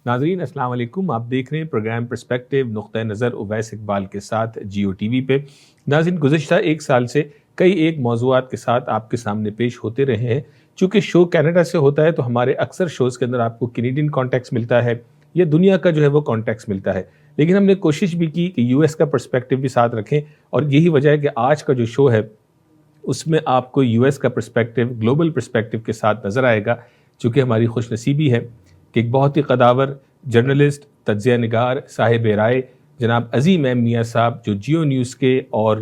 ناظرین السلام علیکم، آپ دیکھ رہے ہیں پروگرام پرسپیکٹیو نقطہ نظر اویس اقبال کے ساتھ جیو ٹی وی پہ۔ ناظرین گزشتہ ایک سال سے کئی ایک موضوعات کے ساتھ آپ کے سامنے پیش ہوتے رہے ہیں۔ چونکہ شو کینیڈا سے ہوتا ہے تو ہمارے اکثر شوز کے اندر آپ کو کینیڈین کانٹیکس ملتا ہے یا دنیا کا جو ہے وہ کانٹیکس ملتا ہے، لیکن ہم نے کوشش بھی کی کہ یو ایس کا پرسپیکٹیو بھی ساتھ رکھیں، اور یہی وجہ ہے کہ آج کا جو شو ہے اس میں آپ کو یو ایس کا پرسپیکٹیو گلوبل پرسپیکٹیو کے ساتھ نظر آئے گا۔ چونکہ ہماری خوش نصیبی ہے کہ ایک بہت ہی قداور جرنلسٹ، تجزیہ نگار، صاحب رائے جناب عظیم احمد میاں صاحب، جو جیو نیوز کے اور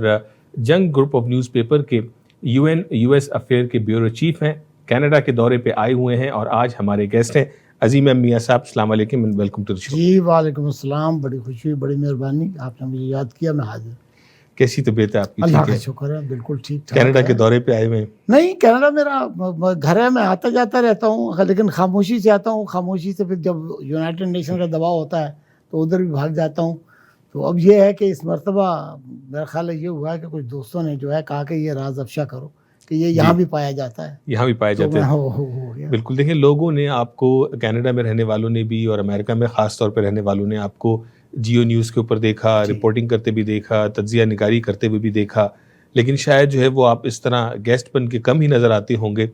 جنگ گروپ آف نیوز پیپر کے یو ایس افیئر کے بیورو چیف ہیں، کینیڈا کے دورے پہ آئے ہوئے ہیں اور آج ہمارے گیسٹ ہیں عظیم احمد میاں صاحب۔ السلام علیکم اینڈ ویلکم ٹو دی شو۔ جی وعلیکم السلام، بڑی خوشی، بڑی مہربانی، آپ نے مجھے یاد کیا، میں حاضر۔ کیسی طبیعت ہے آپ کی؟ اللہ کا شکر ہے، بالکل ٹھیک ٹھاک۔ کینیڈا کے دورے پہ آئے ہوئے ہیں؟ نہیں، کینیڈا میرا گھر ہے، میں آتا جاتا رہتا ہوں، لیکن خاموشی سے آتا ہوں، خاموشی سے پھر جب یونائٹڈ نیشن کا دباؤ ہوتا ہے تو ادھر بھی بھاگ جاتا ہوں۔ تو اب یہ ہے کہ اس مرتبہ میرا خیال ہے یہ ہوا ہے کہ کچھ دوستوں نے جو ہے کہا کہ یہ راز افشا کرو کہ یہ یہاں بھی پایا جاتا ہے، یہاں بھی پایا جاتا ہے۔ ہو گیا۔ بالکل، دیکھیں لوگوں نے آپ کو، کینیڈا میں رہنے والوں نے بھی اور امریکہ میں خاص طور پہ رہنے والوں نے آپ کو جیو نیوز کے اوپر دیکھا، رپورٹنگ کرتے بھی دیکھا، تجزیہ نگاری کرتے ہوئے بھی دیکھا، لیکن شاید جو ہے وہ آپ اس طرح گیسٹ بن کے کم ہی نظر آتے ہوں گے۔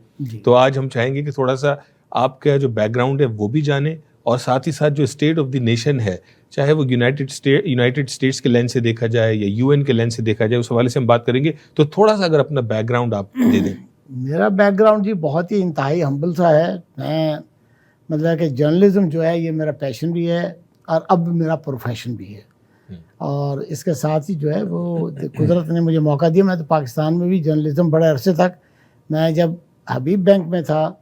تو آج ہم چاہیں گے کہ تھوڑا سا آپ کا جو بیک گراؤنڈ ہے وہ بھی جانیں، اور ساتھ ہی ساتھ جو اسٹیٹ آف دی نیشن ہے، چاہے وہ یونائٹڈ اسٹیٹس کے لینس سے دیکھا جائے یا یو این کے لینس سے دیکھا جائے، اس حوالے سے ہم بات کریں گے۔ تو تھوڑا سا اگر اپنا بیک گراؤنڈ آپ دے دیں۔ میرا بیک گراؤنڈ جی بہت ہی انتہائی ہمبل سا ہے۔ میں مطلب کہ جرنلزم جو ہے یہ میرا پیشن بھی ہے اور اب میرا پروفیشن بھی ہے، اور اس کے ساتھ ہی جو ہے وہ قدرت نے مجھے موقع دیا۔ میں تو پاکستان میں بھی جرنلزم بڑے عرصے تک، میں جب حبیب بینک میں تھا،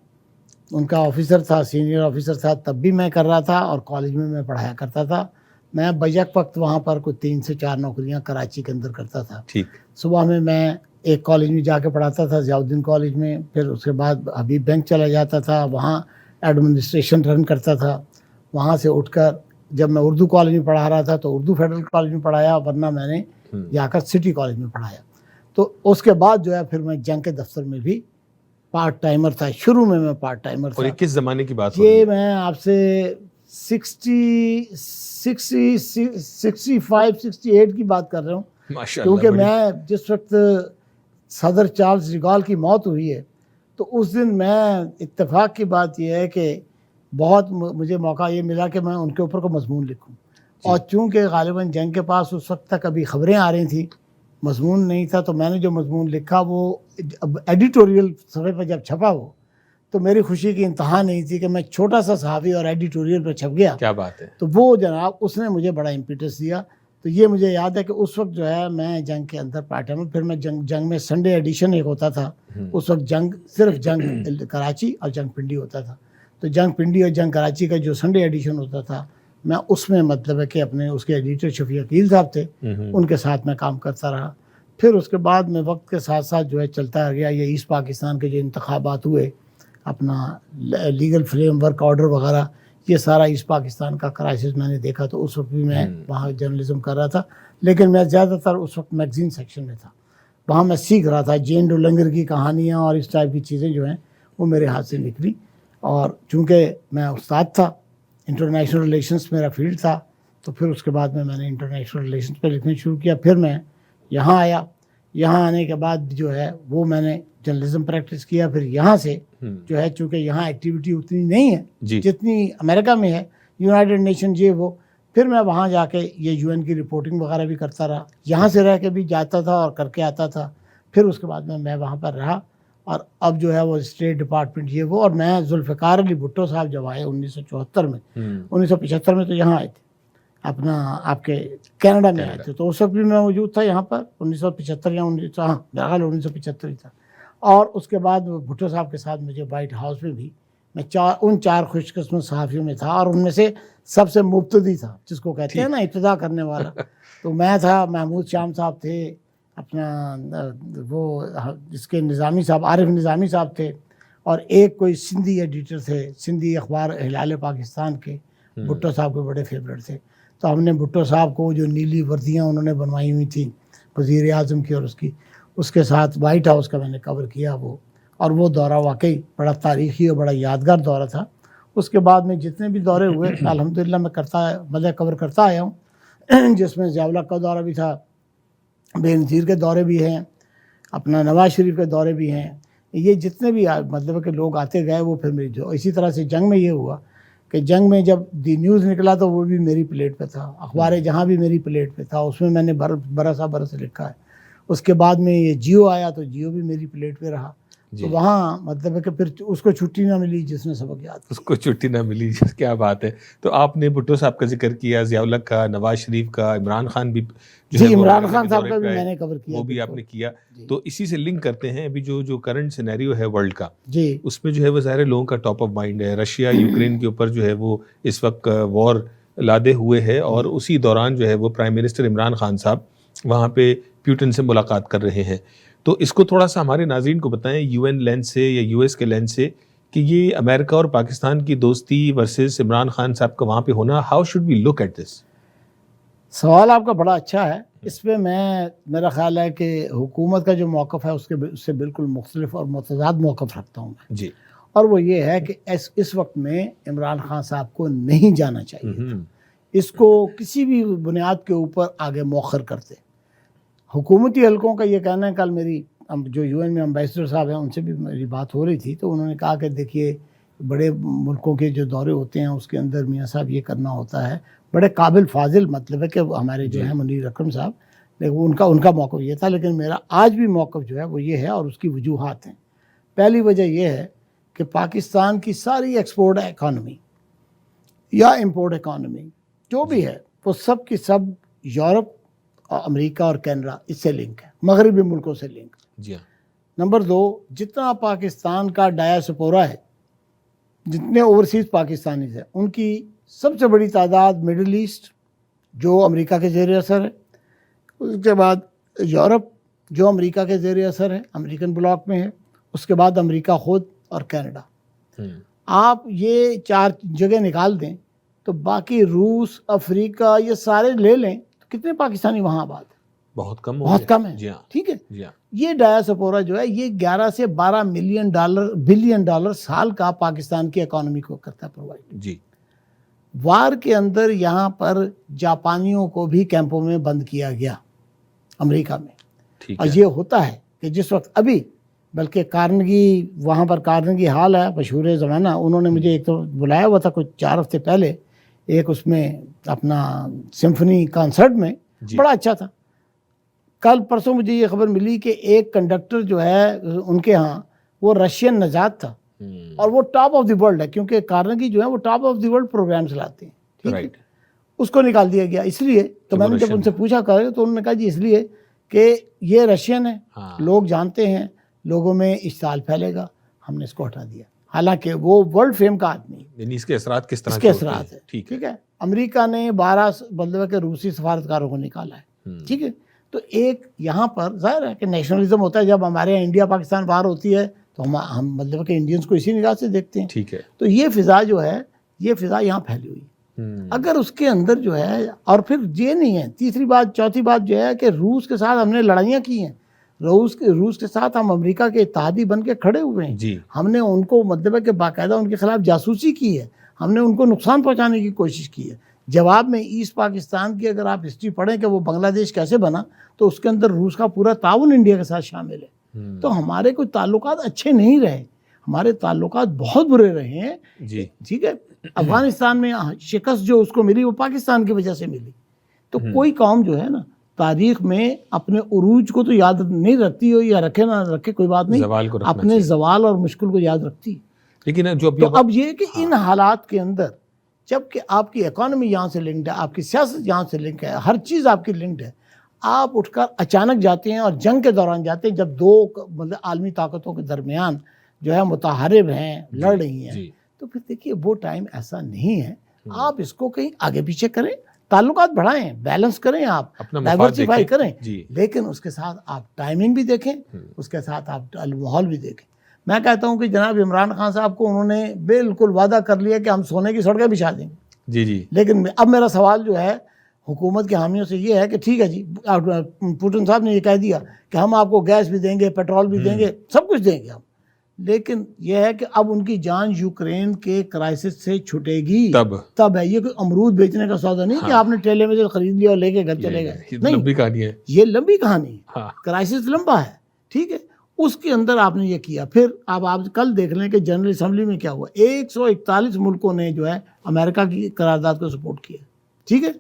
ان کا آفیسر تھا، سینئر آفیسر تھا، تب بھی میں کر رہا تھا، اور کالج میں پڑھایا کرتا تھا۔ میں بیک وقت وہاں پر کوئی 3 سے 4 نوکریاں کراچی کے اندر کرتا تھا۔ صبح میں ایک کالج میں جا کے پڑھاتا تھا، ضیاء الدین کالج میں، پھر اس کے بعد حبیب بینک چلا جاتا تھا، وہاں ایڈمنسٹریشن رن کرتا تھا۔ وہاں سے اٹھ کر جب میں اردو کالج میں پڑھا رہا تھا تو اردو فیڈرل کالج میں پڑھایا، ورنہ میں نے جا کر سٹی کالج میں پڑھایا۔ تو اس کے بعد جو ہے پھر میں جنگ کے دفتر میں بھی پارٹ ٹائمر تھا۔ شروع میں پارٹ ٹائمر تھا۔ اور یہ کس زمانے کی بات ہو رہی ہے؟ یہ میں آپ سے 65-68 کی بات کر رہا ہوں، کیونکہ میں جس وقت صدر چارلس ڈیگال کی موت ہوئی ہے تو اس دن میں، اتفاق کی بات یہ ہے کہ بہت مجھے موقع یہ ملا کہ میں ان کے اوپر کو مضمون لکھوں، اور چونکہ غالباً جنگ کے پاس اس وقت تک ابھی خبریں آ رہی تھیں، مضمون نہیں تھا، تو میں نے جو مضمون لکھا وہ ایڈیٹوریل صفحے پہ جب چھپا ہو تو میری خوشی کی انتہا نہیں تھی کہ میں چھوٹا سا صحافی اور ایڈیٹوریل پہ چھپ گیا۔ کیا بات ہے! تو وہ جناب اس نے مجھے بڑا امپیٹس دیا۔ تو یہ مجھے یاد ہے کہ اس وقت جو ہے میں جنگ کے اندر پارٹ ٹائم، پھر میں جنگ میں سنڈے ایڈیشن ایک ہوتا تھا، اس وقت صرف جنگ کراچی اور جنگ پنڈی ہوتا تھا، تو جنگ پنڈی اور جنگ کراچی کا جو سنڈے ایڈیشن ہوتا تھا، میں اس میں مطلب ہے کہ اپنے اس کے ایڈیٹر شفیع عقیل صاحب تھے، ان کے ساتھ میں کام کرتا رہا۔ پھر اس کے بعد میں وقت کے ساتھ ساتھ جو ہے چلتا گیا، یہ ایسٹ پاکستان کے جو انتخابات ہوئے، اپنا لیگل فریم ورک آرڈر وغیرہ، یہ سارا ایسٹ پاکستان کا کرائسس میں نے دیکھا، تو اس وقت بھی میں وہاں جرنلزم کر رہا تھا، لیکن میں زیادہ تر اس وقت میگزین سیکشن میں تھا، وہاں میں سیکھ رہا تھا۔ جین ڈولنگر کی کہانیاں اور اس ٹائپ کی چیزیں جو ہیں وہ میرے ہاتھ سے نکلی، اور چونکہ میں استاد تھا، انٹرنیشنل ریلیشنس میرا فیلڈ تھا، تو پھر اس کے بعد میں نے انٹرنیشنل ریلیشنس پہ لکھنا شروع کیا۔ پھر میں یہاں آیا، یہاں آنے کے بعد جو ہے وہ میں نے جرنلزم پریکٹس کیا۔ پھر یہاں سے جو ہے چونکہ یہاں ایکٹیویٹی اتنی نہیں ہے جتنی امریکہ میں ہے، یونائٹڈ نیشن وہ، پھر میں وہاں جا کے یہ یو این کی رپورٹنگ وغیرہ بھی کرتا رہا، یہاں سے رہ کے بھی جاتا تھا اور کر کے آتا تھا۔ پھر اس کے بعد میں وہاں پر رہا، اور اب جو ہے وہ اسٹیٹ ڈپارٹمنٹ وہ، اور میں ذوالفقار علی بھٹو صاحب جب آئے 1974 میں، 1975 میں تو یہاں آئے تھے، اپنا آپ کے کینیڈا میں آئے تھے، تو اس وقت بھی میں موجود تھا یہاں پر 1975 یا 1975 ہی تھا۔ اور اس کے بعد بھٹو صاحب کے ساتھ مجھے وائٹ ہاؤس میں بھی، میں ان 4 خوش قسمت صحافیوں میں تھا، اور ان میں سے سب سے مبتدی تھا، جس کو کہتے ہیں نا ابتدا کرنے والا، تو میں تھا۔ محمود شام صاحب تھے، اپنا وہ جس کے نظامی صاحب، عارف نظامی صاحب تھے، اور ایک کوئی سندھی ایڈیٹر تھے، سندھی اخبار ہلال پاکستان کے، بھٹو صاحب کے بڑے فیورٹ تھے۔ تو ہم نے بھٹو صاحب کو جو نیلی وردیاں انہوں نے بنوائی ہوئی تھیں وزیر اعظم کی، اور اس کے ساتھ وائٹ ہاؤس کا میں نے کور کیا وہ، اور وہ دورہ واقعی بڑا تاریخی اور بڑا یادگار دورہ تھا۔ اس کے بعد میں جتنے بھی دورے ہوئے الحمدللہ میں کور کرتا آیا ہوں، جس میں ضیاء الحق کا دورہ بھی تھا، بے نظیر کے دورے بھی ہیں، اپنا نواز شریف کے دورے بھی ہیں. یہ جتنے بھی مطلب کہ لوگ آتے گئے وہ پھر میری جو اسی طرح سے جنگ میں یہ ہوا کہ جنگ میں جب دی نیوز نکلا تو وہ بھی میری پلیٹ پہ تھا، اخبار جہاں بھی میری پلیٹ پہ تھا، اس میں نے برس لکھا ہے. اس کے بعد میں یہ جیو آیا تو جیو بھی میری پلیٹ پہ رہا. تو وہاں مطلب ہے کہ پھر اس کو چھٹی نہ ملی جس نے سبق یاد، اس کو چھٹی نہ ملی. کیا بات ہے. تو آپ نے بھٹو صاحب کا ذکر کیا، ضیاء الحق کا، نواز شریف کا، عمران خان بھی جی عمران خان صاحب کا بھی میں نے کور کیا، وہ بھی آپ نے کیا. تو اسی سے لنک کرتے ہیں ابھی جو کرنٹ سینیریو ہے ورلڈ کا، جی اس میں جو ہے وہ ظاہر لوگوں کا ٹاپ آف مائنڈ ہے. رشیا یوکرین کے اوپر جو ہے وہ اس وقت وار لادے ہوئے ہے، اور اسی دوران جو ہے وہ پرائم منسٹر عمران خان صاحب وہاں پہ پیوٹن سے ملاقات کر رہے ہیں. تو اس کو تھوڑا سا ہمارے ناظرین کو بتائیں یو این لینس سے یا یو ایس کے لینس سے کہ یہ امریکہ اور پاکستان کی دوستی ورسز عمران خان صاحب کا وہاں پہ ہونا، how should we look at this? سوال آپ کا بڑا اچھا ہے. اس پہ میرا خیال ہے کہ حکومت کا جو موقف ہے اس سے بالکل مختلف اور متضاد موقف رکھتا ہوں میں جی. اور وہ یہ ہے کہ اس وقت میں عمران خان صاحب کو نہیں جانا چاہیے، اس کو کسی بھی بنیاد کے اوپر آگے مؤخر کرتے. حکومتی حلقوں کا یہ کہنا ہے، کل میری جو یو این میں امبیسڈر صاحب ہیں ان سے بھی میری بات ہو رہی تھی، تو انہوں نے کہا کہ دیکھیے بڑے ملکوں کے جو دورے ہوتے ہیں اس کے اندر میاں صاحب یہ کرنا ہوتا ہے. بڑے قابل فاضل مطلب ہے کہ ہمارے جو ہیں منیر اکرم صاحب، لیکن ان کا موقف یہ تھا، لیکن میرا آج بھی موقف جو ہے وہ یہ ہے اور اس کی وجوہات ہیں. پہلی وجہ یہ ہے کہ پاکستان کی ساری ایکسپورٹ اکانومی یا امپورٹ اکانومی جو بھی ہے وہ سب کی سب یورپ اور امریکہ اور کینیڈا اس سے لنک ہے، مغربی ملکوں سے لنک. جی ہاں. نمبر 2، جتنا پاکستان کا ڈایاسپورا ہے، جتنے اوورسیز پاکستانیز ہیں، ان کی سب سے بڑی تعداد مڈل ایسٹ جو امریکہ کے زیر اثر ہے، اس کے بعد یورپ جو امریکہ کے زیر اثر ہے، امریکن بلاک میں ہے، اس کے بعد امریکہ خود اور کینیڈا. آپ یہ 4 جگہ نکال دیں تو باقی روس، افریقہ، یہ سارے لے لیں تو کتنے پاکستانی وہاں آباد ہیں؟ بہت کم ہے. جی ہاں. ٹھیک ہے. جی ہاں. یہ ڈایاسپورا جو ہے یہ 11 سے 12 بلین ڈالر سال کا پاکستان کی اکانومی کو کرتا ہے پرووائڈ. جی. وار کے اندر یہاں پر جاپانیوں کو بھی کیمپوں میں بند کیا گیا امریکہ میں. اور یہ ہوتا ہے کہ جس وقت ابھی بلکہ کارنگی، وہاں پر کارنگی ہال ہے مشہور زمانہ، انہوں نے مجھے ایک تو بلایا ہوا تھا کچھ 4 ہفتے پہلے، ایک اس میں اپنا سمفنی کانسرٹ میں، بڑا اچھا تھا. کل پرسوں مجھے یہ خبر ملی کہ ایک کنڈکٹر جو ہے ان کے ہاں وہ رشین نژاد تھا، اور وہ ٹاپ آف دی ورلڈ ہے، کیونکہ کارنگی جو ہے وہ top of the world program چلاتے ہیں. ٹھیک ہے. اس کو نکال دیا گیا اس لیے. تو میں نے جب ان سے پوچھا کرے تو انہوں نے کہا جی اس لیے کہ یہ رشین ہے، لوگ جانتے ہیں، لوگوں میں اشتعال پھیلے گا، ہم نے اس کو ہٹا دیا. حالانکہ وہ ورلڈ فیم کا آدمی ہے. یعنی اس کے اثرات کس طرح کے اثرات ہے. ٹھیک ہے. امریکہ نے 12 مطلب کہ روسی سفارتکاروں کو نکالا ہے. ٹھیک ہے. تو ایک یہاں پر ظاہر ہے کہ نیشنلزم ہوتا ہے. جب ہمارے یہاں انڈیا پاکستان باہر ہوتی ہے تو ہم مطلب کہ انڈینز کو اسی نگاہ سے دیکھتے ہیں. ٹھیک ہے. تو یہ فضا جو ہے، یہ فضا یہاں پھیلی ہوئی. اگر اس کے اندر جو ہے، اور پھر یہ نہیں ہے، تیسری بات، چوتھی بات جو ہے کہ روس کے ساتھ ہم نے لڑائیاں کی ہیں. روس کے ساتھ ہم امریکہ کے اتحادی بن کے کھڑے ہوئے ہیں. جی. ہم نے ان کو مطلب ہے کہ باقاعدہ ان کے خلاف جاسوسی کی ہے، ہم نے ان کو نقصان پہنچانے کی کوشش کی ہے. جواب میں ایسٹ پاکستان کی اگر آپ ہسٹری پڑھیں کہ وہ بنگلہ دیش کیسے بنا، تو اس کے اندر روس کا پورا تعاون انڈیا کے ساتھ شامل ہے. تو ہمارے کوئی تعلقات اچھے نہیں رہے، ہمارے تعلقات بہت برے رہے ہیں. جی. ٹھیک ہے. افغانستان میں شکست جو اس کو ملی وہ پاکستان کی وجہ سے ملی. تو کوئی قوم جو ہے نا تاریخ میں اپنے عروج کو تو یاد نہیں رکھتی ہو، یا رکھے نہ رکھے کوئی بات نہیں، اپنے زوال اور مشکل کو یاد رکھتی. لیکن تو اب یہ کہ ان حالات کے اندر جب کہ آپ کی اکانومی یہاں سے لنکڈ ہے، آپ کی سیاست یہاں سے لنک ہے، ہر چیز آپ کی لنکڈ ہے، آپ اٹھ کر اچانک جاتے ہیں اور جنگ کے دوران جاتے ہیں جب 2 مطلب عالمی طاقتوں کے درمیان جو ہے متحارب ہیں، لڑ رہی ہیں. تو پھر دیکھیے وہ ٹائم ایسا نہیں ہے. آپ اس کو کہیں آگے پیچھے کریں، تعلقات بڑھائیں، بیلنس کریں، آپ ڈائیورسیفائی کریں، لیکن اس کے ساتھ آپ ٹائمنگ بھی دیکھیں، اس کے ساتھ آپ ماحول بھی دیکھیں. میں کہتا ہوں کہ جناب عمران خان صاحب کو انہوں نے بالکل وعدہ کر لیا کہ ہم سونے کی سڑکیں بچھا دیں گے. جی جی. لیکن اب میرا سوال جو ہے حکومت کے حامیوں سے یہ ہے کہ ٹھیک ہے جی، پوٹن صاحب نے یہ کہہ دیا کہ ہم آپ کو گیس بھی دیں گے، پیٹرول بھی دیں گے، سب کچھ دیں گے ہم، لیکن یہ ہے کہ اب ان کی جان یوکرین کے کرائسس سے چھٹے گی تب ہے. یہ کوئی امرود بیچنے کا سودا نہیں کہ آپ نے ٹھیلے میں سے خرید لیا اور لے کے گھر چلے گئے. نہیں, لمبی کہانی ہے, یہ لمبی کہانی ہے, کرائسس لمبا ہے, ٹھیک ہے. اس کے اندر آپ نے یہ کیا. پھر اب آپ کل دیکھ لیں کہ جنرل اسمبلی میں کیا ہوا. 141 ملکوں نے جو ہے امریکہ کی قرارداد کو سپورٹ کیا, ٹھیک ہے.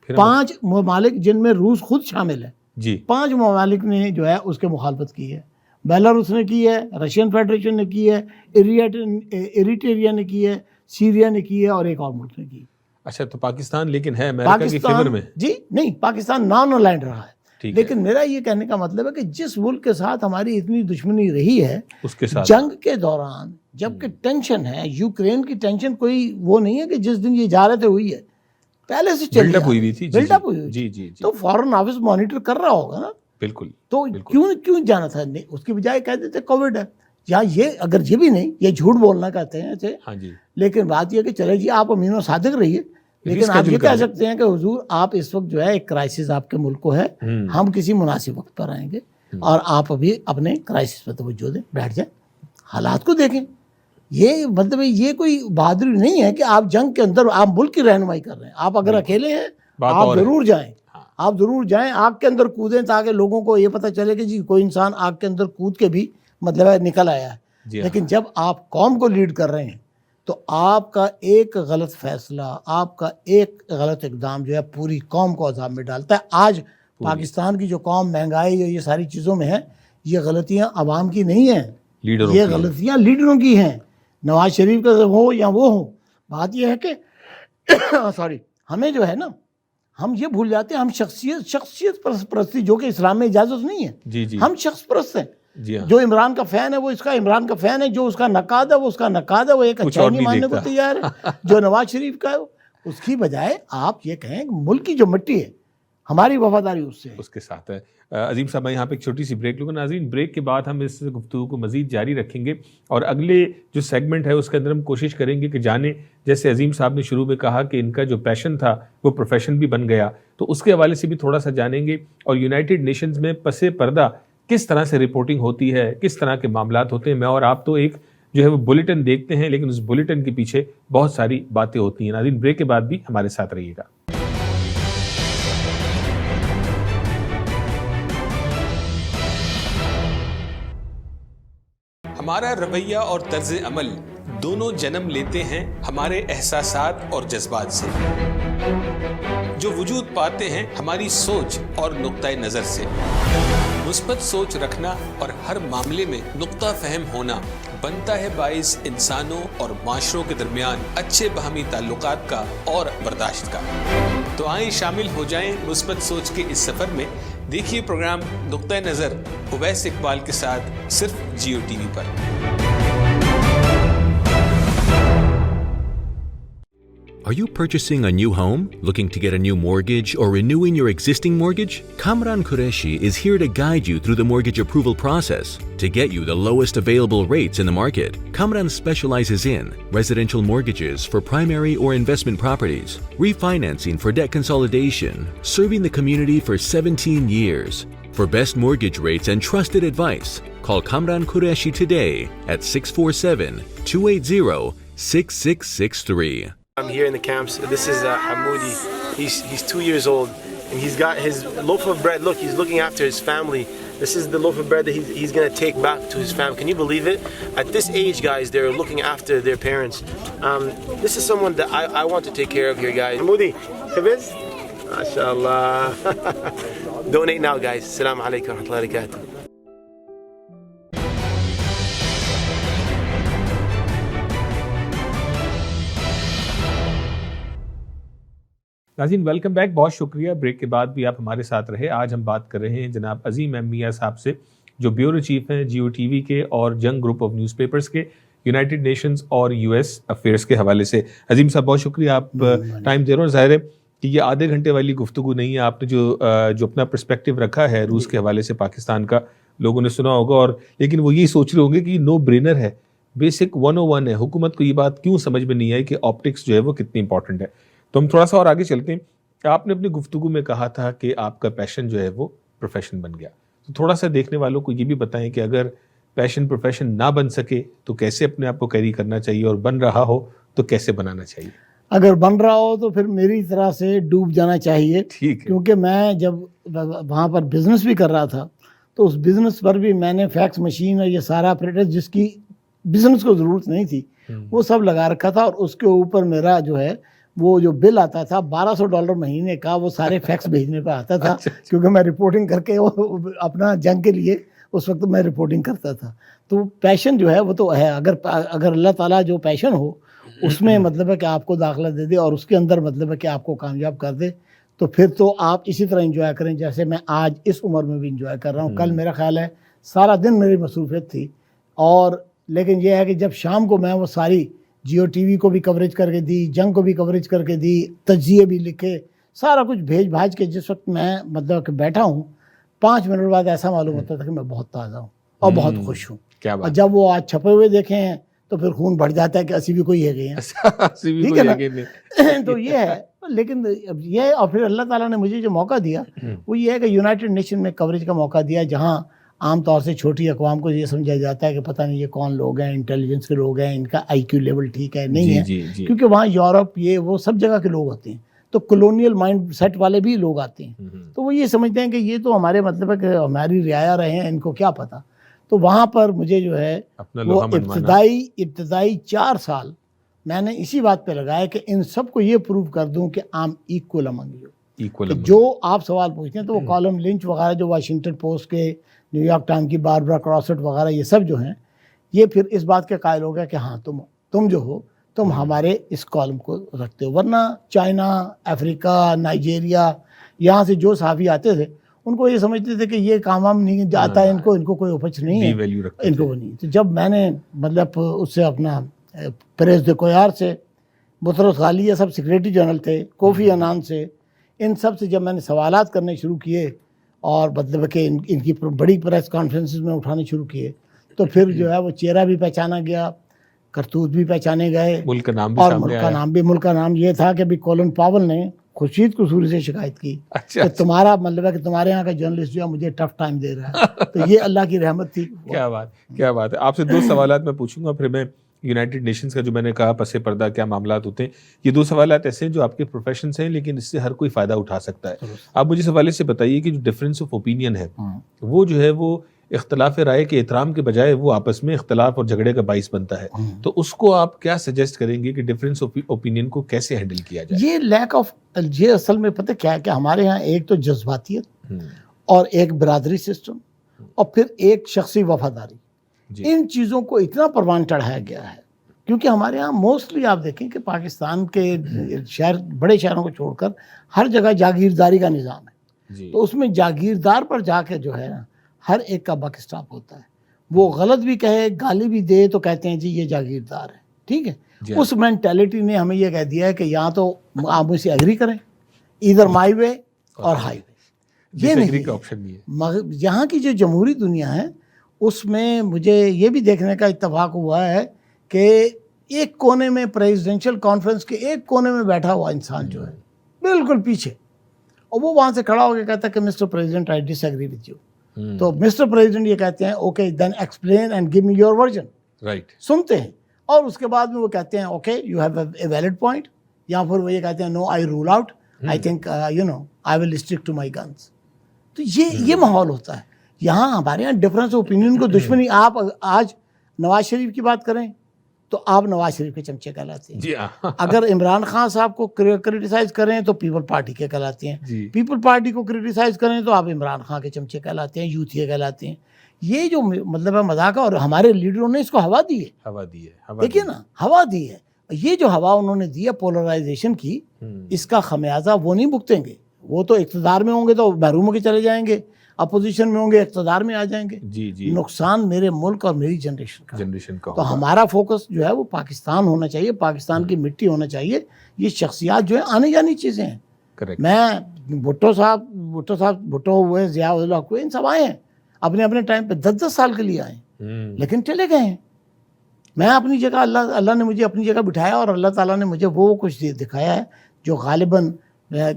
5 ممالک جن میں روس خود شامل ہے جی, 5 ممالک نے جو ہے اس کے مخالفت کی ہے. بیلاروس نے کی ہے, رشین فیڈریشن نے کی ہے, ایریٹریا نے کی ہے, سیریا نے کی ہے اور ایک اور ملک نے کی. اچھا, تو پاکستان لیکن ہے امریکہ کی فیور میں جی نہیں, پاکستان نان الائنڈ رہا ہے. لیکن میرا یہ کہنے کا مطلب ہے کہ جس ملک کے ساتھ ہماری اتنی دشمنی رہی ہے اس کے ساتھ جنگ کے دوران, جبکہ ٹینشن ہے یوکرین کی, ٹینشن کوئی وہ نہیں ہے کہ جس دن یہ جا رہے تھے ہوئی ہے, پہلے سے چل بلڈ اپ ہوئی تھی, بلڈ اپ ہوئی جی. تو فارن آفس مانیٹر کر رہا ہوگا نا. بالکل. تو کیوں جانا تھا, اس کی بجائے کہہ دیتے کووڈ ہے, یا یہ اگر یہ بھی نہیں, یہ جھوٹ بولنا کہتے ہیں ہاں جی. لیکن بات یہ کہ چلے جی آپ امین و صادق رہیے, لیکن آپ یہ کہہ سکتے ہیں کہ حضور آپ اس وقت جو ہے ایک کرائسس آپ کے ملک کو ہے, ہم کسی مناسب وقت پر آئیں گے اور آپ ابھی اپنے کرائسس پہ توجہ دیں, بیٹھ جائیں, حالات کو دیکھیں. یہ مطلب یہ کوئی بہادری نہیں ہے کہ آپ جنگ کے اندر آپ ملک کی رہنمائی کر رہے ہیں. آپ اگر اکیلے ہیں آپ ضرور جائیں, آپ ضرور جائیں, آگ کے اندر کودیں تاکہ لوگوں کو یہ پتہ چلے کہ جی کوئی انسان آگ کے اندر کود کے بھی مطلب ہے نکل آیا ہے. لیکن جب آپ قوم کو لیڈ کر رہے ہیں تو آپ کا ایک غلط فیصلہ, آپ کا ایک غلط اقدام جو ہے پوری قوم کو عذاب میں ڈالتا ہے. آج پاکستان کی جو قوم مہنگائی اور یہ ساری چیزوں میں ہے, یہ غلطیاں عوام کی نہیں ہیں, یہ غلطیاں لیڈروں کی ہیں, نواز شریف کا ہو یا وہ ہو. بات یہ ہے کہ ہمیں جو ہے نا, ہم یہ بھول جاتے ہیں ہم شخصیت پرستی, جو کہ اسلام میں اجازت نہیں ہے. ہم شخص پرست ہیں. جو عمران کا فین ہے وہ اس کا عمران کا فین ہے, جو اس کا نقاد ہے وہ اس کا نقاد ہے, وہ ایک اچھائی نہیں ماننے کو تیار ہے. جو نواز شریف کا ہے اس کی بجائے آپ یہ کہیں کہ ملک کی جو مٹی ہے ہماری وفاداری اس کے ساتھ ہے. عظیم صاحب میں یہاں پہ ایک چھوٹی سی بریک لوں گا. ناظرین, بریک کے بعد ہم اس گفتگو کو مزید جاری رکھیں گے اور اگلے جو سیگمنٹ ہے اس کے اندر ہم کوشش کریں گے کہ جانیں, جیسے عظیم صاحب نے شروع میں کہا کہ ان کا جو پیشن تھا وہ پروفیشن بھی بن گیا, تو اس کے حوالے سے بھی تھوڑا سا جانیں گے. اور یونائٹڈ نیشنز میں پس پردہ کس طرح سے رپورٹنگ ہوتی ہے, کس طرح کے معاملات ہوتے ہیں. میں اور آپ تو ایک جو ہے وہ بلیٹن دیکھتے ہیں, لیکن اس بلیٹن کے پیچھے بہت ساری باتیں ہوتی ہیں. ناظرین, بریک کے بعد بھی ہمارے ساتھ رہیے گا. ہمارا رویہ اور طرز عمل دونوں جنم لیتے ہیں ہمارے احساسات اور جذبات سے, جو وجود پاتے ہیں ہماری سوچ اور نقطۂ نظر سے. مثبت سوچ رکھنا اور ہر معاملے میں نقطہ فہم ہونا بنتا ہے باعث انسانوں اور معاشروں کے درمیان اچھے باہمی تعلقات کا اور برداشت کا. تو آئیں شامل ہو جائیں مثبت سوچ کے اس سفر میں. دیکھیے پروگرام نقطۂ نظر اویس اقبال کے ساتھ صرف جیو ٹی وی پر. Are you purchasing a new home, looking to get a new mortgage, or renewing your existing mortgage? Kamran Qureshi is here to guide you through the mortgage approval process to get you the lowest available rates in the market. Kamran specializes in residential mortgages for primary or investment properties, refinancing for debt consolidation, serving the community for 17 years. For best mortgage rates and trusted advice, call Kamran Qureshi today at 647-280-6663. I'm here in the camps. This is Hamoudi. He's 2 years old, and he's got his loaf of bread. Look, he's looking after his family. This is the loaf of bread that he's going to take back to his family. Can you believe it? At this age, guys, they're looking after their parents. This is someone that I want to take care of here, guys. Hamoudi, Habiz? MashaAllah. Donate now, guys. Assalamu alaikum wa rahmatullahi wa barakatuh. ناظرین, welcome back. بہت شکریہ, break کے بعد بھی آپ ہمارے ساتھ رہے. آج ہم بات کر رہے ہیں جناب عظیم احمد میاں صاحب سے, جو بیورو چیف ہیں جیو ٹی وی کے اور جنگ گروپ آف نیوز پیپرز کے, یونائٹڈ نیشنز اور یو ایس افیئرس کے حوالے سے. عظیم صاحب بہت شکریہ, آپ ٹائم دے رہے ہو. ظاہر ہے کہ یہ آدھے گھنٹے والی گفتگو نہیں ہے. آپ نے جو اپنا پرسپیکٹیو رکھا ہے روس کے حوالے سے پاکستان کا, لوگوں نے سنا ہوگا, اور لیکن وہ یہی سوچ رہے ہوں گے کہ نو برینر ہے, بیسک 101 ہے. حکومت کو یہ بات کیوں سمجھ میں نہیں آئی کہ آپٹکس جو ہے وہ کتنی امپورٹنٹ ہے. تو ہم تھوڑا سا اور آگے چلتے ہیں. آپ نے اپنی گفتگو میں کہا تھا کہ آپ کا پیشن جو ہے وہ پروفیشن بن گیا. تو تھوڑا سا دیکھنے والوں کو یہ بھی بتائیں کہ اگر پیشن پروفیشن نہ بن سکے تو کیسے اپنے آپ کو کیری کرنا چاہیے, اور بن رہا ہو تو کیسے بنانا چاہیے؟ اگر بن رہا ہو تو پھر میری طرح سے ڈوب جانا چاہیے. ٹھیک ہے. کیونکہ میں جب وہاں پر بزنس بھی کر رہا تھا تو اس بزنس پر بھی میں نے فیکس مشین اور یہ سارا اپریٹس جس کی بزنس کو ضرورت نہیں تھی وہ سب لگا رکھا تھا, اور اس کے اوپر میرا جو ہے وہ جو بل آتا تھا $1200 مہینے کا, وہ سارے فیکس بھیجنے پہ آتا تھا. کیونکہ میں رپورٹنگ کر کے اپنا جنگ کے لیے اس وقت میں رپورٹنگ کرتا تھا. تو پیشن جو ہے وہ تو ہے, اگر اللہ تعالیٰ جو پیشن ہو اس میں مطلب ہے کہ آپ کو داخلہ دے دے اور اس کے اندر مطلب ہے کہ آپ کو کامیاب کر دے, تو پھر تو آپ اسی طرح انجوائے کریں جیسے میں آج اس عمر میں بھی انجوائے کر رہا ہوں. کل میرا خیال ہے سارا دن میری مصروفیت تھی, اور لیکن یہ ہے کہ جب شام کو میں وہ ساری جیو ٹی وی کو بھی کوریج کر کے دی, جنگ کو بھی کوریج کر کے دی, تجزیے بھی لکھے, سارا کچھ بھیج بھاج کے جس وقت میں مطلب کہ بیٹھا ہوں 5 منٹ بعد ایسا معلوم ہوتا تھا کہ میں بہت تازہ ہوں اور بہت خوش ہوں. اور جب وہ آج چھپے ہوئے دیکھے ہیں تو پھر خون بڑھ جاتا ہے کہ اسی بھی کوئی ہے گئے ہیں, ٹھیک ہے نا. تو یہ ہے, لیکن یہ اور پھر اللہ تعالیٰ نے مجھے جو موقع دیا وہ یہ ہے کہ یونائٹڈ نیشن میں کوریج کا موقع دیا, جہاں عام طور سے چھوٹی اقوام کو یہ سمجھا جاتا ہے کہ پتہ نہیں یہ کون لوگ ہیں, انٹیلیجنس کے لوگ ہیں, ان کا آئی کیو لیول ٹھیک ہے نہیں ہے, کیونکہ وہاں یورپ یہ وہ سب جگہ کے لوگ ہوتے ہیں, تو کلونیل مائنڈ سیٹ والے بھی لوگ آتے ہیں. تو وہ یہ سمجھتے ہیں کہ یہ تو ہمارے مطلب ہے کہ ہماری رعایا رہے ہیں, ان کو کیا پتہ. تو وہاں پر مجھے جو ہے وہ ابتدائی 4 سال میں نے اسی بات پہ لگایا کہ ان سب کو یہ پروو کر دوں کہ آم ایکول امنگ یو. جو آپ سوال پوچھتے ہیں تو وہ کالم لنچ وغیرہ جو واشنگٹن پوسٹ کے, نیو یارک ٹائم کی باربرا کراسٹ وغیرہ یہ سب جو ہیں, یہ پھر اس بات کے قائل ہو گیا کہ ہاں تم جو ہو تم ہمارے اس کالم کو رکھتے ہو. ورنہ چائنا, افریقہ, نائجیریا, یہاں سے جو صحافی آتے تھے ان کو یہ سمجھتے تھے کہ یہ کام ہم نہیں جاتا ہے, ان کو کوئی اپچ نہیں ہے, ان کو وہ نہیں. تو جب میں نے مطلب اس سے اپنا پریس دے کویار سے, بطرس غالی, یہ سب سیکریٹری جنرل تھے, کوفی عنان سے, ان سب سے جب میں نے سوالات کرنے شروع کیے اور مطلب کہ ان کی بڑی پریس کانفرنسز میں اٹھانے شروع کیے, تو پھر جو ہے وہ چہرہ بھی پہچانا گیا, کرتوت بھی پہچانے گئے, ملک کا نام بھی, اور ملک کا نام یہ تھا کہ بھی کولن پاول نے خورشید قصوری سے شکایت کی کہ تمہارا مطلب ہے کہ تمہارے یہاں کا جرنلسٹ جو ہے مجھے ٹف ٹائم دے رہا ہے. تو یہ اللہ کی رحمت تھی. کیا بات ہے. آپ سے 2 سوالات میں پوچھوں گا, پھر میں یونائٹڈ نیشنز کا جو میں نے کہا پس پردہ کیا معاملات ہوتے ہیں, یہ 2 سوالات ایسے ہیں جو آپ کے پروفیشن سے ہیں لیکن اس سے ہر کوئی فائدہ اٹھا سکتا ہے. آپ مجھے اس حوالے سے بتائیے کہ جو ڈفرینس آف اوپینین ہے وہ جو ہے وہ اختلاف رائے کے احترام کے بجائے وہ آپس میں اختلاف اور جھگڑے کا باعث بنتا ہے, تو اس کو آپ کیا سجیسٹ کریں گے کہ ڈفرینس آف اوپینین کو کیسے ہینڈل کیا جائے؟ یہ لیک آف, یہ اصل میں پتہ کیا ہے کہ ہمارے ہاں ایک تو جذباتیت اور ایک برادری سسٹم اور پھر ایک شخصی وفاداری, ان چیزوں کو اتنا پروان چڑھایا گیا ہے. کیونکہ ہمارے ہاں موسٹلی آپ دیکھیں کہ پاکستان کے شہر, بڑے شہروں کو چھوڑ کر ہر جگہ جاگیرداری کا نظام ہے. تو اس میں جاگیردار پر جا کے جو ہے نا ہر ایک کا بک اسٹاپ ہوتا ہے. وہ غلط بھی کہے, گالی بھی دے تو کہتے ہیں جی یہ جاگیردار ہے, ٹھیک ہے. اس مینٹیلٹی نے ہمیں یہ کہہ دیا ہے کہ یہاں تو آپ مجھ سے ایگری کریں, ادھر مائی وے اور ہائی وے, یہ نہیں کا آپشن نہیں ہے. یہاں کی جو جمہوری دنیا ہے اس میں مجھے یہ بھی دیکھنے کا اتفاق ہوا ہے کہ ایک کونے میں پریزیڈینشیل کانفرنس کے ایک کونے میں بیٹھا ہوا انسان جو ہے بالکل پیچھے, اور وہ وہاں سے کھڑا ہو کے کہتا ہے کہ mister president I disagree with you. تو مسٹر پریزیڈنٹ یہ کہتے ہیں okay then explain and give me your version, right, سنتے ہیں, اور اس کے بعد میں وہ کہتے ہیں okay you have a valid point, یا پھر وہ یہ کہتے ہیں no I rule out, I think you know I will stick to my guns. تو یہ ماحول ہوتا ہے یہاں. ہمارے یہاں ڈفرینس اوپینین کو دشمنی. آپ آج نواز شریف کی بات کریں تو آپ نواز شریف کے چمچے کہلاتے ہیں. اگر عمران خان صاحب کو کرٹیسائز کریں تو پیپل پارٹی کے کہلاتے ہیں. پیپل پارٹی کو کرٹیسائز کریں تو آپ عمران خان کے چمچے کہلاتے ہیں, یوتھیے کہلاتے ہیں. یہ جو مطلب ہے مذاق ہے, اور ہمارے لیڈروں نے اس کو ہوا دی ہے, دیکھیے نا, ہوا دی ہے. یہ جو ہوا انہوں نے دی ہے پولرائزیشن کی, اس کا خمیازہ وہ نہیں بھگتیں گے. وہ تو اقتدار میں ہوں گے تو محروم ہو کے چلے جائیں گے, اپوزیشن میں ہوں گے اقتدار میں آ جائیں گے. نقصان میرے ملک اور میری جنریشن کا. تو ہمارا فوکس جو ہے وہ پاکستان ہونا چاہیے, پاکستان کی مٹی ہونا چاہیے. یہ شخصیات جو ہیں آنے جانی چیزیں ہیں. میں بھٹو صاحب ہوئے, ضیاء الحق ہوئے, ان سب آئے ہیں اپنے اپنے ٹائم پہ 10 سال کے لیے آئے, لیکن چلے گئے ہیں. میں اپنی جگہ, اللہ نے مجھے اپنی جگہ بٹھایا, اور اللہ تعالیٰ نے مجھے وہ کچھ دکھایا ہے جو غالباً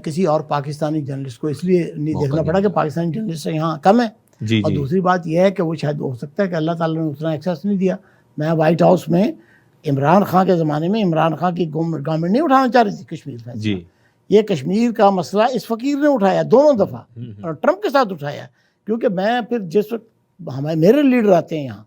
کسی اور پاکستانی جرنلسٹ کو اس لیے نہیں دیکھنا پڑا کہ پاکستانی جرنلسٹ یہاں کم ہے, جی اور جی دوسری بات یہ ہے کہ وہ شاید ہو سکتا ہے کہ اللہ تعالیٰ نے اتنا ایکسیس نہیں دیا. میں وائٹ ہاؤس میں عمران خان کے زمانے میں عمران خان کی گورنمنٹ نہیں اٹھانا چاہ رہی تھی کشمیر فیصلہ. جی یہ کشمیر کا مسئلہ اس فقیر نے اٹھایا دونوں دفعہ اور ٹرمپ کے ساتھ اٹھایا. کیونکہ میں پھر جس وقت میرے لیڈر آتے ہیں یہاں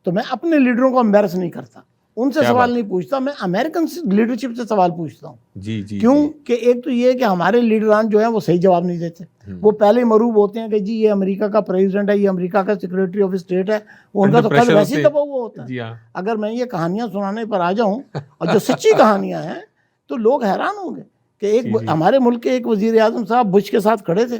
تو میں اپنے لیڈروں کو امبیرس نہیں کرتا, ان سے سوال نہیں پوچھتا, میں امریکن لیڈرشپ سے سوال پوچھتا ہوں. جی جی کیوں کہ ایک تو یہ ہے کہ ہمارے لیڈران جو ہیں وہ صحیح جواب نہیں دیتے. وہ پہلے مروب ہوتے ہیں کہ جی یہ امریکہ کا پریزیڈنٹ ہے, یہ امریکہ کا سیکریٹری آف اسٹیٹ ہے, ان کا تو قد ویسے ہی دبا ہوا ہوتا ہے. جی ہاں اگر میں یہ کہانیاں سنانے پر آ جاؤں اور جو سچی کہانیاں ہیں تو لوگ حیران ہوں گے کہ ایک ہمارے ملک کے ایک وزیر اعظم صاحب بش کے ساتھ کھڑے تھے.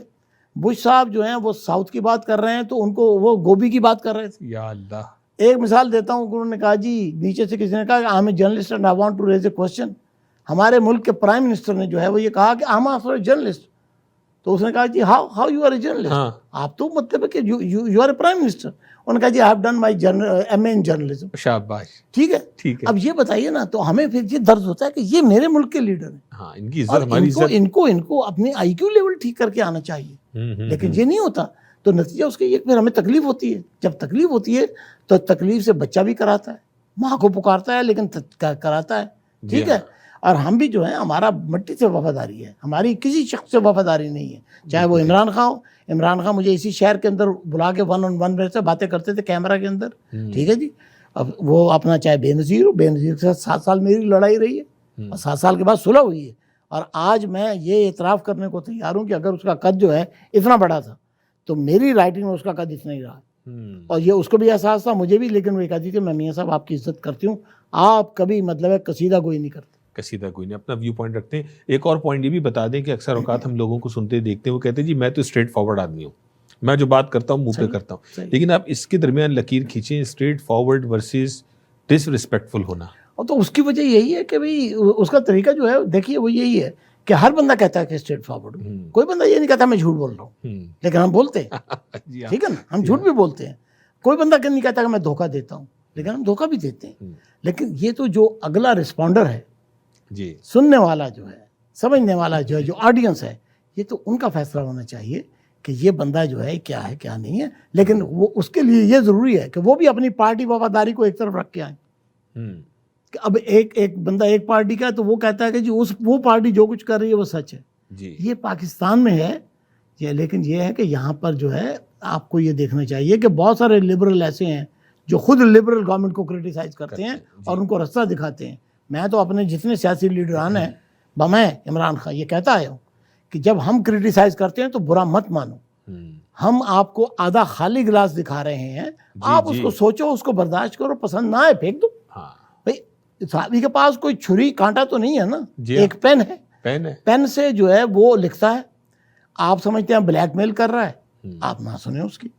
بش صاحب جو ہیں وہ ساؤتھ کی بات کر رہے ہیں تو ان کو وہ گوبھی کی بات کر رہے تھے. یا اللہ. ایک مثال دیتا ہوں, انہوں نے کہا جی نیچے سے کسی نے کہا کہ I am a journalist and I want to raise a question. ہمارے ملک کے پرائم منسٹر نے جو ہے وہ یہ کہا کہ آئی ایم اے جرنلسٹ. تو اس نے کہا جی how you are a journalist, آپ تو مطلب ہے کہ you are a prime minister. انہوں نے کہا جی I have done my M A in journalism. شاباش. ٹھیک ہے ٹھیک ہے. اب یہ بتائیے نا, تو ہمیں پھر یہ درد ہوتا ہے کہ یہ میرے ملک کے لیڈر ہیں, ہاں ان کی عزت ہماری عزت. ان کو اپنی آئی کیو لیول ٹھیک کر کے آنا چاہیے, لیکن یہ نہیں ہوتا. تو نتیجہ اس کے یہ پھر ہمیں تکلیف ہوتی ہے. جب تکلیف ہوتی ہے تو تکلیف سے بچہ بھی کراتا ہے, ماں کو پکارتا ہے لیکن کراتا ہے. ٹھیک ہے. اور ہم بھی جو ہے ہمارا مٹی سے وفاداری ہے, ہماری کسی شخص سے وفاداری نہیں ہے, چاہے وہ عمران خان ہو. عمران خان مجھے اسی شہر کے اندر بلا کے 1-on-1 میرے سے باتیں کرتے تھے کیمرہ کے اندر. ٹھیک ہے جی. اب وہ اپنا چاہے بے نظیر ہو, بے نظیر کے ساتھ 7 سال میری لڑائی رہی ہے اور 7 سال کے بعد صلح ہوئی ہے. اور آج میں یہ اعتراف کرنے کو تیار ہوں کہ اگر اس کا قد جو ہے اتنا بڑا تھا تو میری رائٹنگ میں اس کا قد اتنا ہی رہا. اور یہ اس کو بھی احساس تھا, مجھے بھی. لیکن وہ کہتی تھی میں میاں صاحب آپ کی عزت کرتی ہوں, آپ کبھی مطلب ہے قصیدہ گوئی نہیں کرتے. قصیدہ کوئی نہیں, اپنا ویو پوائنٹ رکھتے ہیں. ایک اور پوائنٹ یہ بھی بتا دیں کہ اکثر اوقات ہم لوگوں کو سنتے دیکھتے ہیں, وہ کہتے ہیں جی میں تو اسٹریٹ فارورڈ آدمی ہوں, میں جو بات کرتا ہوں منہ پہ کرتا ہوں. لیکن آپ اس کے درمیان لکیر کھینچیں, اسٹریٹ فارورڈ ورسز ڈس ریسپیکٹفل ہونا. اور تو اس کی وجہ یہی ہے کہ بھئی اس کا طریقہ جو ہے دیکھیے وہ یہی ہے کہ ہر بندہ کہتا ہے کہ اسٹریٹ فارورڈ. کوئی بندہ یہ نہیں کہتا میں جھوٹ بول رہا ہوں, لیکن ہم بولتے ہیں. ٹھیک ہے نا, ہم جھوٹ بھی بولتے ہیں. کوئی بندہ نہیں کہتا کہ میں دھوکہ دیتا ہوں, لیکن ہم دھوکہ بھی دیتے ہیں. لیکن یہ تو جو اگلا رسپونڈر ہے, جی سننے والا جو ہے, سمجھنے والا جو ہے, جو آڈینس ہے, یہ تو ان کا فیصلہ ہونا چاہیے کہ یہ بندہ جو ہے کیا نہیں ہے. لیکن وہ اس کے لیے یہ ضروری ہے کہ وہ بھی اپنی پارٹی وفاداری کو ایک طرف رکھ کے آئیں. کہ اب ایک بندہ ایک پارٹی کا ہے تو وہ کہتا ہے کہ جی وہ پارٹی جو کچھ کر رہی ہے وہ سچ ہے. یہ پاکستان میں ہے یہ, لیکن یہ ہے کہ یہاں پر جو ہے آپ کو یہ دیکھنا چاہیے کہ بہت سارے لبرل ایسے ہیں جو خود لبرل گورنمنٹ کو کرٹیسائز کرتے ہیں اور ان کو رستہ دکھاتے ہیں. میں تو اپنے جتنے سیاسی لیڈران ہیں میں عمران خان یہ کہتا آیا ہوں کہ جب ہم کرٹیسائز کرتے ہیں تو برا مت مانو, ہم آپ کو آدھا خالی گلاس دکھا رہے ہیں, آپ اس کو سوچو, اس کو برداشت کرو, پسند نہ آئے پھینک دو. بھائی صحابی کے پاس کوئی چھری کانٹا تو نہیں ہے نا, ایک پین ہے, پین سے جو ہے وہ لکھتا ہے. آپ سمجھتے ہیں بلیک میل کر رہا ہے, آپ نہ سنیں اس کی.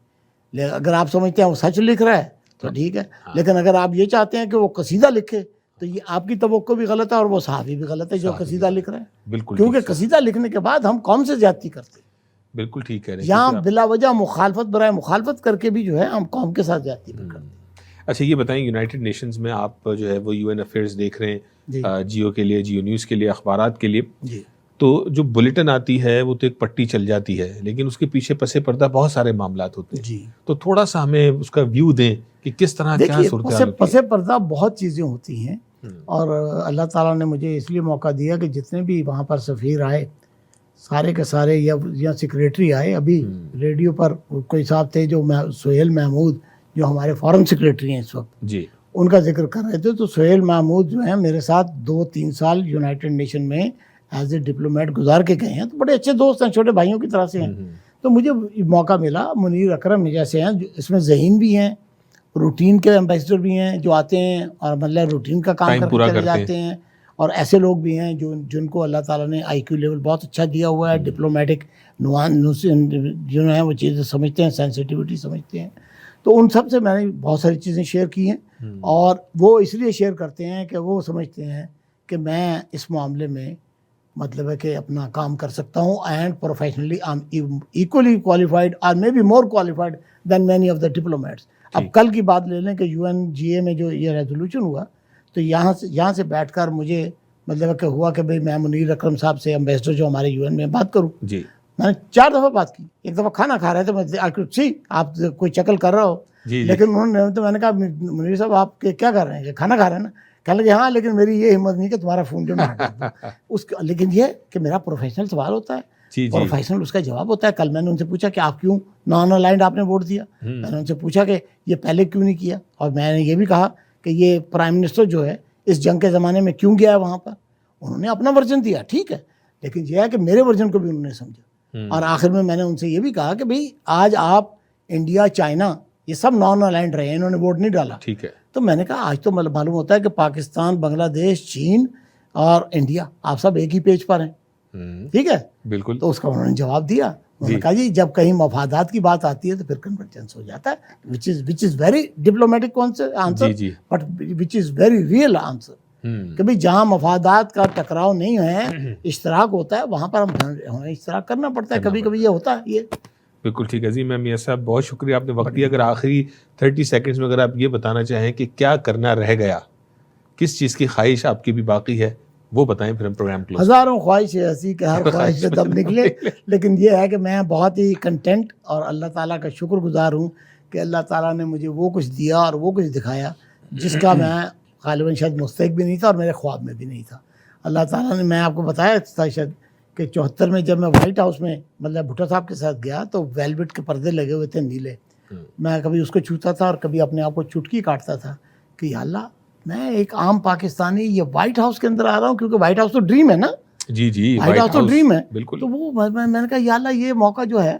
اگر آپ سمجھتے ہیں وہ سچ لکھ رہا ہے تو ٹھیک ہے, لیکن اگر آپ یہ چاہتے ہیں کہ وہ قصیدہ لکھے تو یہ آپ کی توقع بھی غلط ہے اور وہ صحافی بھی غلط ہے جو قصیدہ لکھ رہے ہیں. بالکل, کیونکہ قصیدہ لکھنے کے بعد ہم قوم سے زیادتی کرتے ہیں. بالکل ٹھیک ہے. یہاں بلا وجہ مخالفت برائے مخالفت کر کے بھی جو ہے ہم قوم کے ساتھ زیادتی بھی کرتے ہیں. اچھا یہ بتائیں, یونائٹڈ نیشنز میں آپ جو ہے وہ UN افیئرز دیکھ رہے ہیں, جیو کے لیے, جیو نیوز کے لیے, اخبارات کے لیے, تو جو بلیٹن آتی ہے وہ تو ایک پٹی چل جاتی ہے, لیکن اس کے پیچھے پس پردہ بہت سارے معاملات ہوتے ہیں. تو تھوڑا سا ہمیں اس کا ویو دیں کہ کس طرح کیا صورتحال ہوتی ہے. پس پردہ بہت چیزیں ہوتی ہیں, اور اللہ تعالیٰ نے مجھے اس لیے موقع دیا کہ جتنے بھی وہاں پر سفیر آئے سارے کے سارے, یا سیکریٹری آئے, ابھی ریڈیو پر کوئی صاحب تھے جو سہیل محمود جو ہمارے فارن سیکریٹری ہیں اس وقت, جی ان کا ذکر کر رہے تھے. تو سہیل محمود جو ہیں میرے ساتھ 2-3 سال یونائٹڈ نیشن میں ایز اے ڈپلومیٹ گزار کے گئے ہیں, تو بڑے اچھے دوست ہیں, چھوٹے بھائیوں کی طرح سے ہیں. تو مجھے موقع ملا, منیر اکرم جیسے ہیں, اس میں ذہین بھی ہیں, روٹین کے ایمبیسڈر بھی ہیں جو آتے ہیں اور مطلب روٹین کا کام کر کے چلے جاتے ہیں, اور ایسے لوگ بھی ہیں جن کو اللہ تعالیٰ نے آئی کیو لیول بہت اچھا دیا ہوا ہے, ڈپلومیٹک جو ہیں وہ چیزیں سمجھتے ہیں, سینسٹیوٹی سمجھتے ہیں. تو ان سب سے میں نے بہت ساری چیزیں شیئر کی ہیں, اور وہ اس لیے شیئر کرتے ہیں کہ وہ سمجھتے ہیں کہ میں اس معاملے میں مطلب ہے کہ اپنا کام کر سکتا ہوں, and professionally I am equally qualified or may be more qualified than many of the diplomats. اب کل کی بات لے لیں کہ UNGA میں جو یہ ریزولوشن ہوا, تو یہاں سے بیٹھ کر مجھے مطلب کہ ہوا کہ بھئی میں منیر اکرم صاحب سے, ایمبیسڈر جو ہمارے UN میں, بات کروں. میں نے 4 دفعہ بات کی. ایک دفعہ کھانا کھا رہے تھے, میں I could see آپ کوئی شکل کر رہا ہو, لیکن انہوں نے, تو میں نے کہا منیر صاحب آپ کیا کر رہے ہیں, کھانا کھا رہے ہیں نا؟ کہنے لگے ہاں لیکن میری یہ ہمت نہیں کہ تمہارا فون جو میں ہٹا دوں. لیکن یہ کہ میرا پروفیشنل سوال ہوتا ہے, پروفیشنل اس کا جواب ہوتا ہے. کل میں نے ان سے پوچھا کہ آپ کیوں نان الائنڈ آپ نے ووٹ دیا, میں نے ان سے پوچھا کہ یہ پہلے کیوں نہیں کیا, اور میں نے یہ بھی کہا کہ یہ پرائم منسٹر جو ہے اس جنگ کے زمانے میں کیوں گیا ہے وہاں پر. انہوں نے اپنا ورژن دیا, ٹھیک ہے, لیکن یہ ہے کہ میرے ورژن کو بھی انہوں نے سمجھا. اور آخر میں نے ان سے یہ بھی کہا کہ بھئی آج آپ انڈیا, چائنا, یہ سب نان الائنڈ رہے ہیں, انہوں نے ووٹ نہیں ڈالا, ٹھیک ہے. تو میں نے کہا آج تو معلوم ہوتا ہے کہ پاکستان, بنگلہ دیش, چین اور انڈیا آپ سب ایک ہی پیج پر ہیں, ٹھیک ہے, بالکل. تو اس کا انہوں نے جواب دیا. انہوں نے کہا جی جب کہیں مفادات کی بات آتی ہے تو پھر کنورجنس ہو جاتا ہے, which is very diplomatic answer, but which is very real answer. کہ بھئی جہاں مفادات کا ٹکراؤ نہیں ہے, اشتراک ہوتا ہے, وہاں پر ہمیں اشتراک کرنا پڑتا ہے. کبھی کبھی یہ ہوتا ہے. یہ بالکل ٹھیک ہے. میں میاں صاحب بہت شکریہ, آپ نے وقت دیا. اگر آخری 30 سیکنڈز میں اگر آپ یہ بتانا چاہیں کہ کیا کرنا رہ گیا, کس چیز کی خواہش آپ کی بھی باقی ہے, وہ بتائیں, پھر ہم پروگرام کلوز. ہزاروں خواہش ہے ایسی کہ ہر خواہش سے دم نکلے, لیکن یہ ہے کہ میں بہت ہی کنٹینٹ اور اللہ تعالیٰ کا شکر گزار ہوں کہ اللہ تعالیٰ نے مجھے وہ کچھ دیا اور وہ کچھ دکھایا جس کا میں غالباً شاید مستحق بھی نہیں تھا اور میرے خواب میں بھی نہیں تھا. اللہ تعالیٰ نے, میں آپ کو بتایا تھا شاید کہ 74 میں جب میں وائٹ ہاؤس میں مطلب بھٹو صاحب کے ساتھ گیا تو ویلویٹ کے پردے لگے ہوئے تھے نیلے. میں کبھی اس کو چھوتا تھا اور کبھی اپنے آپ کو چٹکی کاٹتا تھا کہ یا اللہ میں ایک عام پاکستانی یہ وائٹ ہاؤس کے اندر آ رہا ہوں, کیونکہ وائٹ ہاؤس تو ڈریم ہے نا. جی وائٹ ہاؤس تو ڈریم ہے, بالکل. تو وہ میں نے کہا یا اللہ یہ موقع جو ہے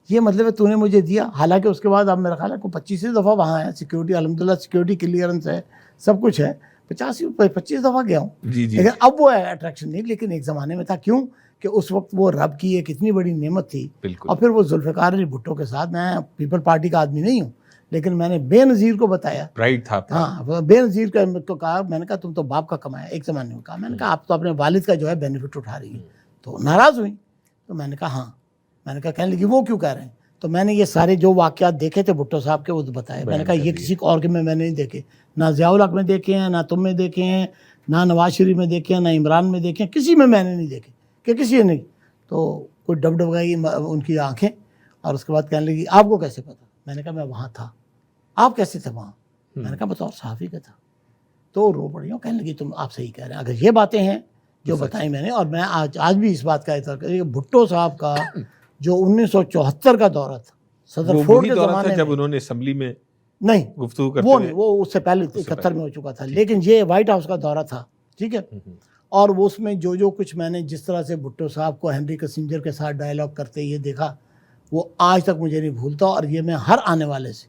یہ مطلب تو نے مجھے دیا. حالانکہ اس کے بعد اب میرا خیال ہے کو 25 دفعہ وہاں ہے, سیکورٹی الحمدللہ سیکورٹی کلیئرنس ہے, سب کچھ ہے, 25 دفعہ گیا ہوں. لیکن اب وہ اٹریکشن نہیں, لیکن ایک زمانے میں تھا. کیوں کہ اس وقت وہ رب کی ایک اتنی بڑی نعمت تھی. اور پھر وہ ذوالفقار علی بھٹو کے ساتھ, میں پیپل پارٹی کا آدمی نہیں ہوں لیکن میں نے بے نظیر کو بتایا, رائٹ تھا, ہاں بے نظیر کو کہا, میں نے کہا تم تو باپ کا کمایا. ایک زمانے میں کہا, میں نے کہا آپ تو اپنے والد کا جو ہے بینیفٹ اٹھا رہی ہیں. تو ناراض ہوئی. تو میں نے کہا ہاں. میں نے کہا کہنے لگی وہ کیوں کہہ رہے ہیں. تو میں نے یہ سارے جو واقعات دیکھے تھے بھٹو صاحب کے وہ بتائے. میں نے کہا یہ کسی اور کے میں نے نہیں دیکھے, نہ ضیاء الحق میں دیکھے ہیں, نہ تم میں دیکھے ہیں, نہ نواز شریف میں دیکھے ہیں, نہ عمران میں دیکھے ہیں, کسی میں نے نہیں دیکھے کہ کسی نے نہیں. تو کوئی ڈب گئی ان کی آنکھیں, اور اس کے بعد کہنے لگی آپ کو کیسے پتا. میں نے کہا میں وہاں تھا. آپ کیسے تھے وہاں. میں نے کہا بطور صحافی کا تھا. تو رو پڑی ہوں, کہنے لگی تم آپ صحیح کہہ رہے ہیں. اگر یہ باتیں ہیں جو بتائیں میں نے, اور میں آج بھی اس بات کا اعتراف کروں کہ بھٹو صاحب کا جو 1974 کا دورہ تھا, صدر فورڈ کے زمانے میں, جب انہوں نے اسمبلی میں نہیں گفتگو کرتے وہ نہیں, وہ اس سے پہلے 71 میں ہو چکا تھا, لیکن یہ وائٹ ہاؤس کا دورہ تھا, ٹھیک ہے. اور وہ اس میں جو کچھ میں نے جس طرح سے بھٹو صاحب کو ہنری کسنجر کے ساتھ ڈائلاگ کرتے یہ دیکھا, وہ آج تک مجھے نہیں بھولتا. اور یہ میں ہر آنے والے سے,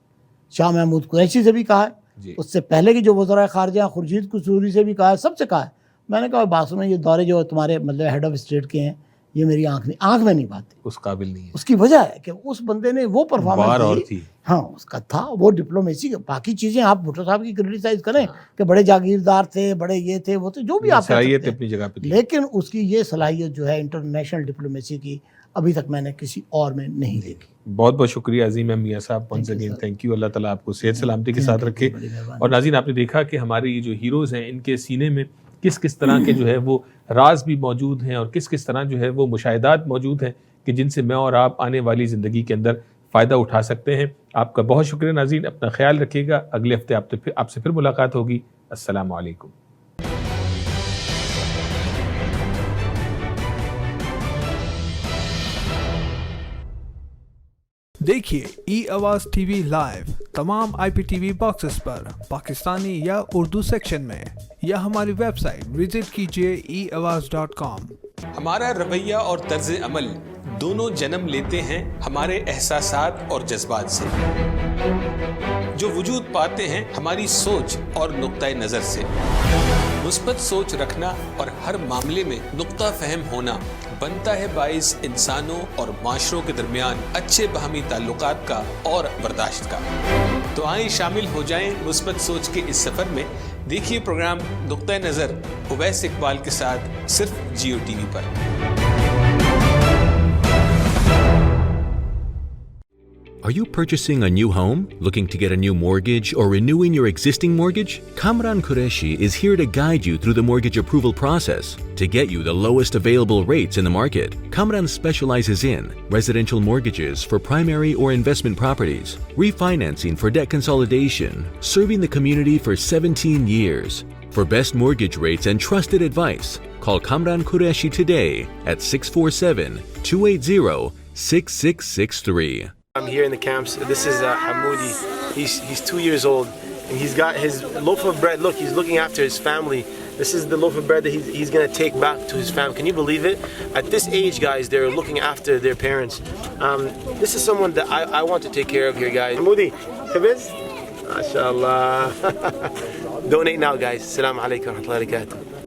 شاہ محمود قریشی سے بھی کہا ہے, اس سے پہلے کی جو وزراء خارجہ خورشید قصوری سے بھی کہا ہے, سب سے کہا ہے. میں نے کہا بات سنیں, یہ دورے جو تمہارے مطلب ہیڈ آف اسٹیٹ کے ہیں یہ میری آنکھ میں نہیں بات تھی, اس قابل نہیں ہے. اس کی وجہ ہے کہ اس بندے نے وہ پرفارمنس دی, ہاں اس کا تھا وہ ڈپلومیسی. باقی چیزیں آپ بھٹو صاحب کی کرٹیسائز کریں کہ بڑے جاگیردار تھے, بڑے یہ تھے وہ تھے, جو بھی آپ صلاحیت اپنی جگہ پہ, لیکن اس کی یہ صلاحیت جو ہے انٹرنیشنل ڈپلومیسی کی ابھی تک میں نے کسی اور میں نہیں دیکھی. بہت بہت شکریہ عظیم میاں صاحب, ونس اگین تھینک یو. اللہ تعالیٰ آپ کو صحت سلامتی کے ساتھ رکھے. اور ناظرین آپ نے دیکھا کہ ہمارے یہ جو ہیروز ہیں ان کے سینے میں کس طرح کے جو ہے وہ راز بھی موجود ہیں, اور کس طرح جو ہے وہ مشاہدات موجود ہیں کہ جن سے میں اور آپ آنے والی زندگی کے اندر فائدہ اٹھا سکتے ہیں. آپ کا بہت شکریہ ناظرین, اپنا خیال رکھیے گا. اگلے ہفتے آپ سے پھر ملاقات ہوگی. السلام علیکم. دیکھیے ای آواز ٹی وی لائیو تمام IPTV باکسز پر پاکستانی یا اردو سیکشن میں, یا ہماری ویب سائٹ وزٹ کیجیے eAwaz.com. ہمارا رویہ اور طرز عمل دونوں جنم لیتے ہیں ہمارے احساسات اور جذبات سے, جو وجود پاتے ہیں ہماری سوچ اور نقطۂ نظر سے. مثبت سوچ رکھنا اور ہر معاملے میں نقطہ فہم ہونا بنتا ہے باعث انسانوں اور معاشروں کے درمیان اچھے باہمی تعلقات کا اور برداشت کا. تو آئیں شامل ہو جائیں مثبت سوچ کے اس سفر میں. دیکھیے پروگرام نقطۂ نظر اویس اقبال کے ساتھ صرف جیو ٹی وی پر. Are you purchasing a new home, looking to get a new mortgage, or renewing your existing mortgage? Kamran Qureshi is here to guide you through the mortgage approval process to get you the lowest available rates in the market. Kamran specializes in residential mortgages for primary or investment properties, refinancing for debt consolidation, serving the community for 17 years. For best mortgage rates and trusted advice, call Kamran Qureshi today at 647-280-6663. I'm here in the camps. This is Hamoudi. He's 2 years old, and he's got his loaf of bread. Look, he's looking after his family. This is the loaf of bread that he's gonna take back to his family. Can you believe it? At this age, guys, they're looking after their parents. This is someone that I want to take care of here, guys. Hamoudi, Khabiz? MashaAllah. Donate now, guys. Assalamu alaikum wa rahmatullahi wa barakatuh.